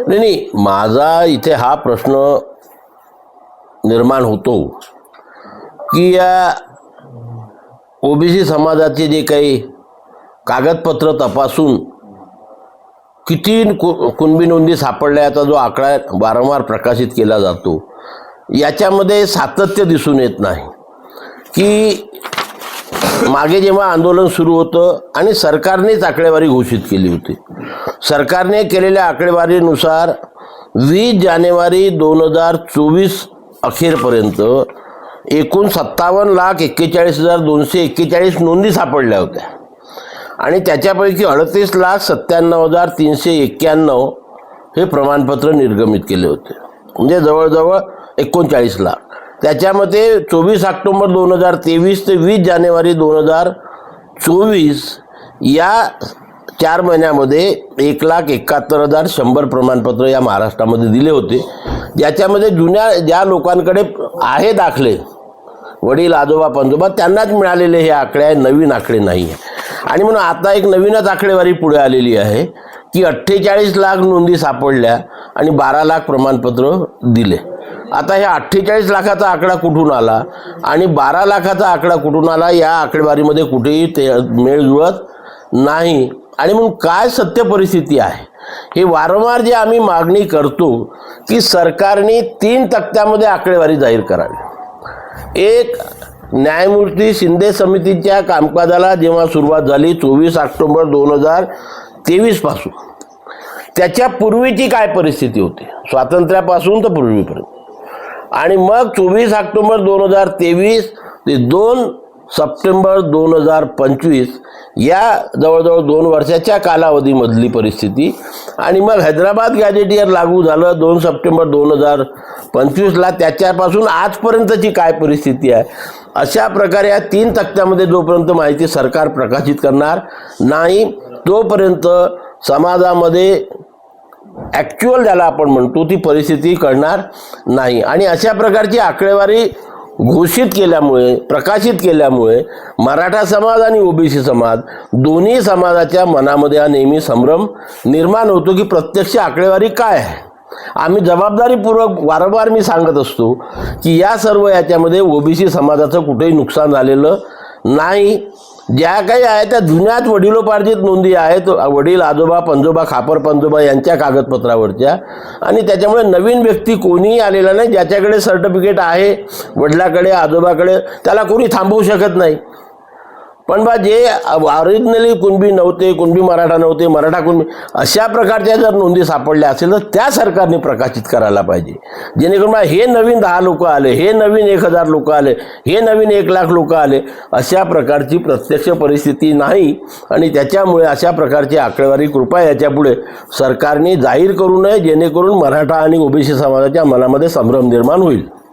नाही, माझा इथे हा प्रश्न निर्माण होतो की या ओबीसी समाजाचे जे काही कागदपत्र तपासून किती कुणबी नोंदी सापडल्या याचा जो आकडा वारंवार प्रकाशित केला जातो, याच्यामध्ये सातत्य दिसून येत नाही. की मागे जेव्हा आंदोलन सुरू होतं आणि सरकारनेच आकडेवारी घोषित केली होती, सरकारने केलेल्या आकडेवारीनुसार 20 जानेवारी 2024 अखेरपर्यंत एकूण 57,41,241 नोंदी सापडल्या होत्या आणि त्याच्यापैकी 38,97,391 हे प्रमाणपत्र निर्गमित केले होते, म्हणजे जवळजवळ 39 लाख. त्याच्यामध्ये 24 ऑक्टोबर 2023 ते 20 जानेवारी 2024 या 4 महिन्यामध्ये 1,71,100 प्रमाणपत्र या महाराष्ट्रामध्ये दिले होते, ज्याच्यामध्ये ज्या लोकांकडे आहे दाखले, वडील आजोबा पंजोबा, त्यांनाच मिळालेले हे आकडे आहे, नवीन आकडे नाही आहे. आणि म्हणून आता एक नवीनच आकडेवारी पुढे आलेली आहे की 48 लाख नोंदी सापडल्या आणि 12 लाख प्रमाणपत्र दिले. आता ह्या 48 लाखाचा आकडा कुठून आला आणि 12 लाखाचा आकडा कुठून आला, या आकडेवारीमध्ये कुठेही ते मेळ जुळत नाही. आणि म्हणून काय सत्य परिस्थिती आहे हे वारंवार जे आम्ही मागणी करतो की सरकारने 3 तक्त्यामध्ये आकडेवारी जाहीर करावी. एक, न्यायमूर्ती शिंदे समितीच्या कामकाजाला जेव्हा सुरुवात झाली 24 ऑक्टोबर 2023 पासून, त्याच्या पूर्वीची काय परिस्थिती होती स्वातंत्र्यापासून तर पूर्वीपर्यंत, आणि मग 24 ऑक्टोबर 2023 ते 2 सप्टेंबर 2025 या जवळजवळ 2 वर्षाच्या कालावधीमधली परिस्थिती, आणि मग हैदराबाद गॅजेटियर लागू झालं 2 सप्टेंबर 2025ला, त्याच्यापासून आजपर्यंतची काय परिस्थिती आहे. अशा प्रकारे या 3 तक्त्यामध्ये जोपर्यंत माहिती सरकार प्रकाशित करणार नाही तोपर्यंत समाजामध्ये ॲक्च्युअल ज्याला आपण म्हणतो ती परिस्थिती कळणार नाही. आणि अशा प्रकारची आकडेवारी घोषित केल्यामुळे, प्रकाशित केल्यामुळे मराठा समाज आणि ओबीसी समाज दोन्ही समाजाच्या मनामध्ये हा नेहमी संभ्रम निर्माण होतो की प्रत्यक्ष आकडेवारी काय आहे. आम्ही जबाबदारीपूर्वक वारंवार मी सांगत असतो की या सर्व याच्यामध्ये ओबीसी समाजाचं कुठेही नुकसान झालेलं नाही. ज्या काही आहे त्या जुन्याच वडिलोपार्जित नोंदी आहेत, वडील आजोबा पंजोबा खापर पंजोबा यांच्या कागदपत्रावरच्या, आणि त्याच्यामुळे नवीन व्यक्ती कोणीही आलेला नाही. ज्याच्याकडे सर्टिफिकेट आहे वडिलाकडे आजोबाकडे त्याला कोणी थांबवू शकत नाही. पण बा जे ऑरिजिनली कुणबी नव्हते, कुणबी मराठा नव्हते, मराठा कुणबी, अशा प्रकारच्या जर नोंदी सापडल्या असेल तर त्या सरकारने प्रकाशित करायला पाहिजे, जेणेकरून हे नवीन 10 लोक आले, हे नवीन 1,000 लोक आले, हे नवीन 1 लाख लोक आले, अशा प्रकारची प्रत्यक्ष परिस्थिती नाही. आणि त्याच्यामुळे अशा प्रकारची आकडेवारी कृपया याच्यापुढे सरकारने जाहीर करू नये, जेणेकरून मराठा आणि ओबीसी समाजाच्या मनामध्ये संभ्रम निर्माण होईल.